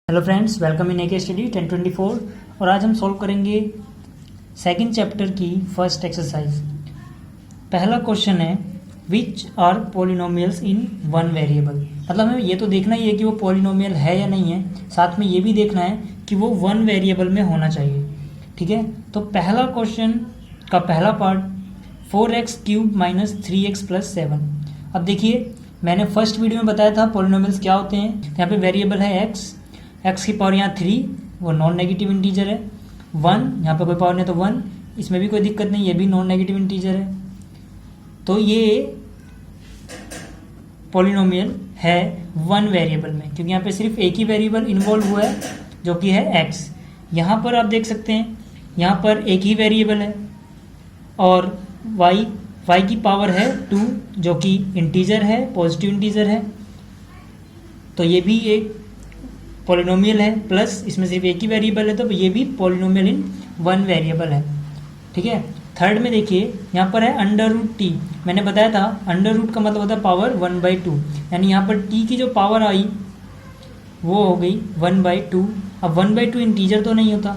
Hello friends, welcome in AK study 1024। और आज हम सॉल्व करेंगे सेकंड चैप्टर की फर्स्ट एक्सरसाइज। पहला क्वेश्चन है which are polynomials in one variable. मतलब हमें ये तो देखना ही है कि वो पॉलिनोमियल है या नहीं है, साथ में ये भी देखना है कि वो वन वेरिएबल में होना चाहिए। ठीक है, तो पहला क्वेश्चन का पहला part 4x³ minus 3x plus 7। अब देखिए, मैंने फर्स्ट वीडियो में बताया था पॉलिनोमियल्स क्या होते हैं। यहाँ पे वेरिएबल है एक्स की पावर यहाँ 3, वो नॉन नेगेटिव इंटीजर है। 1 यहाँ पे कोई पावर नहीं तो 1, इसमें भी कोई दिक्कत नहीं, ये भी नॉन नेगेटिव इंटीजर है। तो ये पॉलिनोमियल है वन वेरिएबल में, क्योंकि यहाँ पे सिर्फ एक ही वेरिएबल इन्वॉल्व हुआ है जो कि है x। यहाँ पर आप देख सकते हैं, यहाँ पर एक ही वेरिएबल है और y की पावर है 2 जो कि इंटीजर है, पॉजिटिव इंटीजर है। तो ये भी एक पॉलिनोमियल है, प्लस इसमें सिर्फ एक ही वेरिएबल है, तो ये भी पॉलिनोमियल इन वन वेरिएबल है। ठीक है, थर्ड में देखिए, यहाँ पर है √t। मैंने बताया था अंडर रूट का मतलब होता है पावर 1/2, यानी यहाँ पर t की जो पावर आई वो हो गई 1/2। अब 1/2 इंटीजर तो नहीं होता,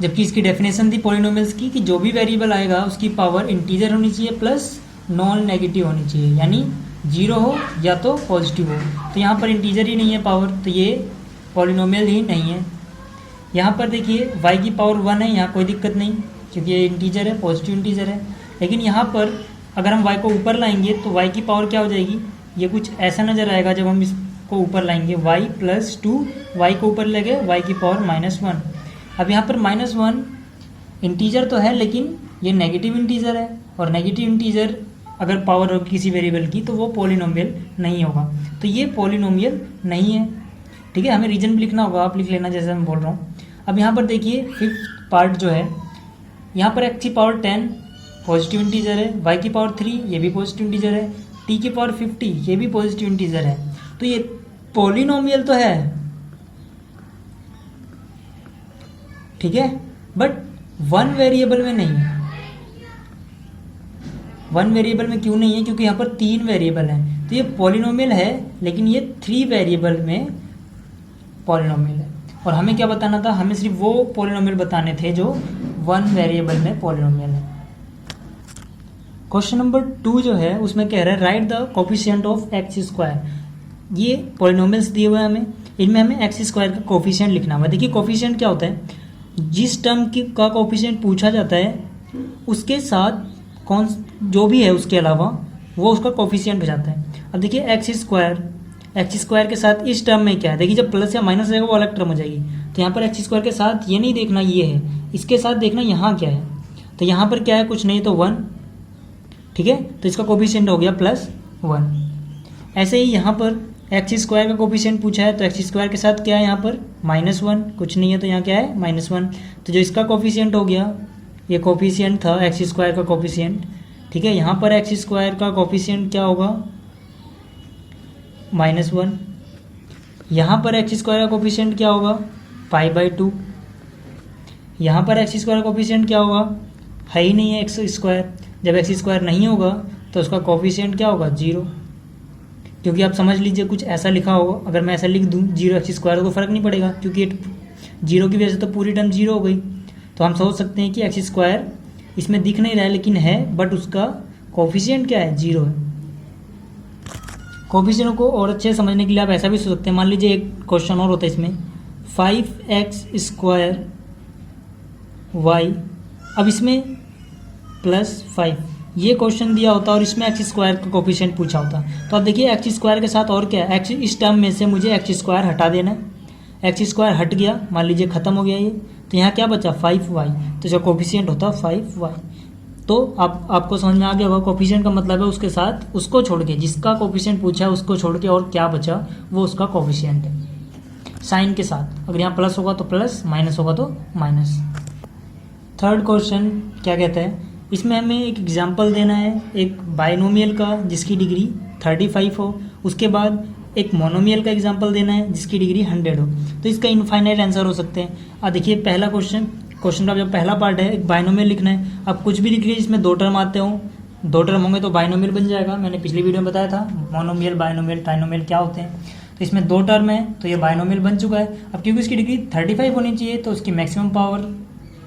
जबकि इसकी डेफिनेशन थी पॉलिनोमियल्स की कि जो भी वेरिएबल आएगा उसकी पावर इंटीजर होनी चाहिए प्लस नॉन नेगेटिव होनी चाहिए, यानी 0 हो या तो पॉजिटिव हो। तो यहाँ पर इंटीजर ही नहीं है पावर, तो ये पॉलिनोमियल ही नहीं है। यहाँ पर देखिए y की पावर 1 है, यहाँ कोई दिक्कत नहीं क्योंकि ये इंटीजर है, पॉजिटिव इंटीजर है। लेकिन यहाँ पर अगर हम y को ऊपर लाएंगे तो y की पावर क्या हो जाएगी, ये कुछ ऐसा नज़र आएगा जब हम इसको ऊपर लाएंगे, y + 2, y को ऊपर ले गए y की पावर -1। अब यहाँ पर -1 इंटीजर तो है, लेकिन ये नेगेटिव इंटीजर है, और नेगेटिव इंटीजर अगर पावर होगी किसी वेरिएबल की तो वो पॉलिनोमियल नहीं होगा। तो ये पॉलिनोमियल नहीं है। ठीक है, हमें रीजन भी लिखना होगा, आप लिख लेना जैसे मैं बोल रहा हूँ। अब यहाँ पर देखिए फिफ्थ पार्ट जो है, यहाँ पर x की पावर 10 पॉजिटिव इंटीजर है, y की पावर 3 ये भी पॉजिटिव इंटीजर है, t की पावर 50 ये भी पॉजिटिव इंटीजर है। तो ये पॉलिनोमियल तो है, ठीक है, बट वन वेरिएबल में नहीं है। वन वेरिएबल में क्यों नहीं है, क्योंकि यहाँ पर 3 वेरिएबल हैं। तो ये पॉलिनोमियल है, लेकिन ये 3 वेरिएबल में पॉलिनोमियल है। और हमें क्या बताना था, हमें सिर्फ वो पॉलिनोमियल बताने थे जो वन वेरिएबल में पॉलिनोमियल है। क्वेश्चन नंबर 2 जो है उसमें कह रहा है right the coefficient of x²। ये पॉलिनोमियल्स दिए हुए हैं हमें, इनमें हमें x² का कोफिशिएंट लिखना हुआ है। देखिए कोफिशिएंट क्या होता है, जिस टर्म का कोफिशिएंट पूछा जाता है उसके साथ कौन जो भी है उसके अलावा वो उसका कोफिशिएंट हो जाता है। अब देखिए x² के साथ इस टर्म में क्या है, देखिए जब प्लस या माइनस रहेगा वो अलग टर्म हो जाएगी। तो यहाँ पर x² के साथ ये नहीं देखना ये है, इसके साथ देखना यहाँ क्या है। तो यहाँ पर क्या है, कुछ नहीं तो 1। ठीक है, तो इसका कोफिशिएंट हो गया +1। ऐसे ही यहाँ पर x² का कोफिशिएंट पूछा है, तो x² के साथ क्या है यहाँ पर -1, कुछ नहीं है तो यहाँ क्या है -1। तो जो इसका कोफिशिएंट हो गया, ये कोफिशिएंट था x² का कोफिशिएंट। ठीक है, यहाँ पर x² का कोफिशिएंट क्या होगा -1। यहाँ पर x² का कोफिशिएंट क्या होगा π/2। यहाँ पर x² का कोफिशिएंट क्या होगा, है ही नहीं है x²। जब x² नहीं होगा तो उसका कोफिशिएंट क्या होगा 0, क्योंकि आप समझ लीजिए कुछ ऐसा लिखा होगा। अगर मैं ऐसा लिख दूँ 0x² तो फ़र्क नहीं पड़ेगा, क्योंकि 0 की वजह से तो पूरी टर्म 0 हो गई। तो हम सोच सकते हैं कि x² इसमें दिख नहीं रहा है लेकिन है, बट उसका कोफिशिएंट क्या है 0 है। कोफिशिएंट को और अच्छे समझने के लिए आप ऐसा भी सोच सकते हैं, मान लीजिए एक क्वेश्चन और होता है इसमें 5x² y, अब इसमें +5 ये क्वेश्चन दिया होता और इसमें x² का कोफिशिएंट पूछा होता। तो अब देखिए x² के साथ और क्या है, x इस टर्म में से मुझे x² हटा देना है। x² हट गया, मान लीजिए ख़त्म हो गया ये, तो यहाँ क्या बचा 5y, तो जो कोफिशिएंट होता 5y। तो आपको समझ में आ गया होगा, कोफिशिएंट का मतलब है उसके साथ उसको छोड़ के, जिसका कोफिशिएंट पूछा है उसको छोड़ के और क्या बचा वो उसका कोफिशिएंट है साइन के साथ। अगर यहाँ प्लस होगा तो प्लस, माइनस होगा तो माइनस। थर्ड क्वेश्चन क्या कहता है, इसमें हमें एक एग्जाम्पल देना है एक बाइनोमियल का जिसकी डिग्री 35 हो, उसके बाद एक मोनोमियल का एग्जाम्पल देना है जिसकी डिग्री 100 हो। तो इसका इनफाइनाइट आंसर हो सकते हैं। देखिए पहला क्वेश्चन का जो पहला पार्ट है एक बाइनोमियल लिखना है। अब कुछ भी लिख लीजिए जिसमें 2 टर्म आते हों, 2 टर्म होंगे तो बाइनोमियल बन जाएगा। मैंने पिछली वीडियो में बताया था मोनोमियल, बाइनोमियल, ट्राइनोमियल क्या होते हैं। तो इसमें 2 टर्म है, तो ये बायनोमियल बन चुका है। अब क्योंकि इसकी डिग्री 35 होनी चाहिए तो उसकी मैक्सिमम पावर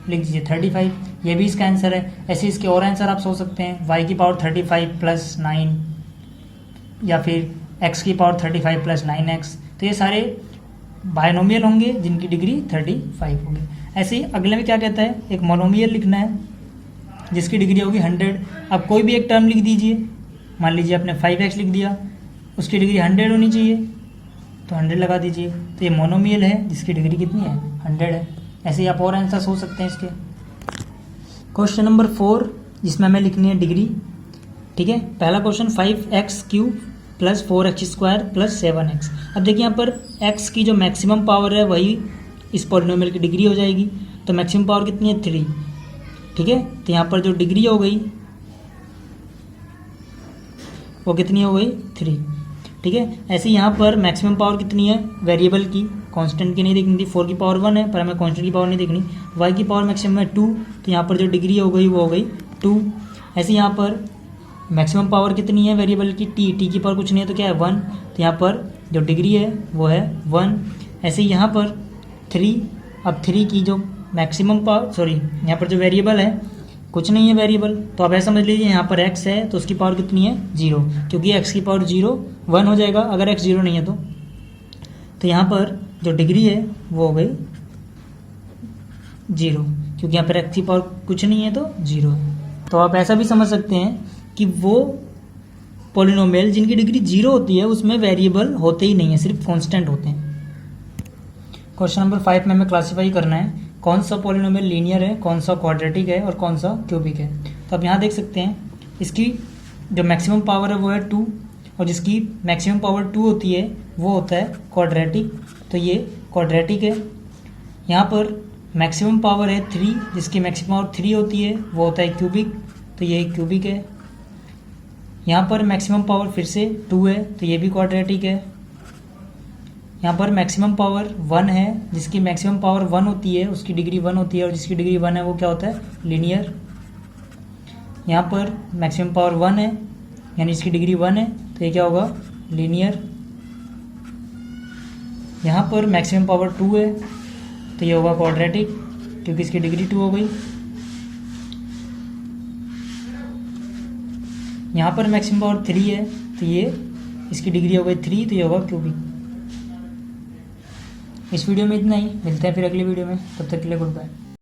लिख दीजिए 35, ये भी इसका आंसर है। ऐसे इसके और आंसर आप सोच सकते हैं, y की पावर 35 प्लस 9 या फिर x की पावर 35 प्लस 9x। तो ये सारे बायनोमियल होंगे जिनकी डिग्री 35 होगी। ऐसे ही अगले में क्या कहता है, एक मोनोमियल लिखना है जिसकी डिग्री होगी 100। अब कोई भी एक टर्म लिख दीजिए, मान लीजिए आपने 5x लिख दिया, उसकी डिग्री 100 होनी चाहिए तो 100 लगा दीजिए। तो ये मोनोमियल है जिसकी डिग्री कितनी है, 100 है। ऐसे ही आप और आंसर सोच सकते हैं इसके। क्वेश्चन नंबर 4 जिसमें हमें लिखनी है डिग्री, ठीक है। पहला question 5x³ plus 4x² plus 7x। अब देखिए यहाँ पर x की जो मैक्सिमम पावर है वही इस पॉलिनोमियल की डिग्री हो जाएगी। तो मैक्सिमम पावर कितनी है, 3, ठीक है। तो यहाँ पर जो डिग्री हो गई वो कितनी हो गई, 3, ठीक है। ऐसे यहाँ पर मैक्सिमम पावर कितनी है वेरिएबल की, कांस्टेंट की नहीं देखनी थी, 4 की पावर 1 है पर हमें कांस्टेंट की पावर नहीं देखनी। y की पावर मैक्सिमम है 2, तो यहाँ पर जो डिग्री हो गई वो हो गई 2। ऐसे यहाँ पर मैक्सिमम पावर कितनी है वेरिएबल की, t की पावर कुछ नहीं है तो क्या है 1, तो यहाँ पर जो डिग्री है वो है 1। ऐसे यहाँ पर 3, अब 3 की जो मैक्सिमम पावर, सॉरी यहाँ पर जो वेरिएबल है कुछ नहीं है वेरिएबल, तो आप ऐसा समझ लीजिए यहाँ पर x है तो उसकी पावर कितनी है 0, क्योंकि x की पावर 0 1 हो जाएगा अगर x 0 नहीं है तो यहाँ पर जो डिग्री है वो हो गई 0, क्योंकि यहाँ पर x की पावर कुछ नहीं है तो 0 है। तो आप ऐसा भी समझ सकते हैं कि वो पॉलिनोमियल जिनकी डिग्री 0 होती है उसमें वेरिएबल होते ही नहीं है, सिर्फ कांस्टेंट होते हैं। क्वेश्चन नंबर 5 में हमें क्लासीफाई करना है कौन सा पॉलिनोमियल लीनियर है, कौन सा क्वाड्रेटिक है और कौन सा क्यूबिक है। तो आप यहाँ देख सकते हैं इसकी जो मैक्सिमम पावर है वो है 2 और जिसकी मैक्सिमम पावर 2 होती है वो होता है क्वाड्रेटिक, तो ये क्वाड्रेटिक है। यहाँ पर मैक्सिमम पावर है 3, जिसकी मैक्सिमम पावर 3 होती है वो होता है क्यूबिक, तो ये क्यूबिक है। यहाँ पर मैक्सिमम पावर फिर से 2 है तो ये भी क्वाड्रेटिक है। यहाँ पर मैक्सिमम पावर 1 है, जिसकी मैक्सिमम पावर 1 होती है उसकी डिग्री 1 होती है और जिसकी डिग्री 1 है वो क्या होता है, लीनियर। यहाँ पर मैक्सिमम पावर 1 है यानी इसकी डिग्री 1 है तो ये क्या होगा, लीनियर। यहाँ पर मैक्सिमम पावर 2 है तो ये होगा क्वाड्रेटिक, क्योंकि इसकी डिग्री 2 हो गई। यहाँ पर मैक्सिमम पावर 3 है तो ये इसकी डिग्री हो गई 3, तो ये होगा क्यूबिक। इस वीडियो में इतना ही, मिलते हैं फिर अगली वीडियो में, तब तक के लिए गुड बाय।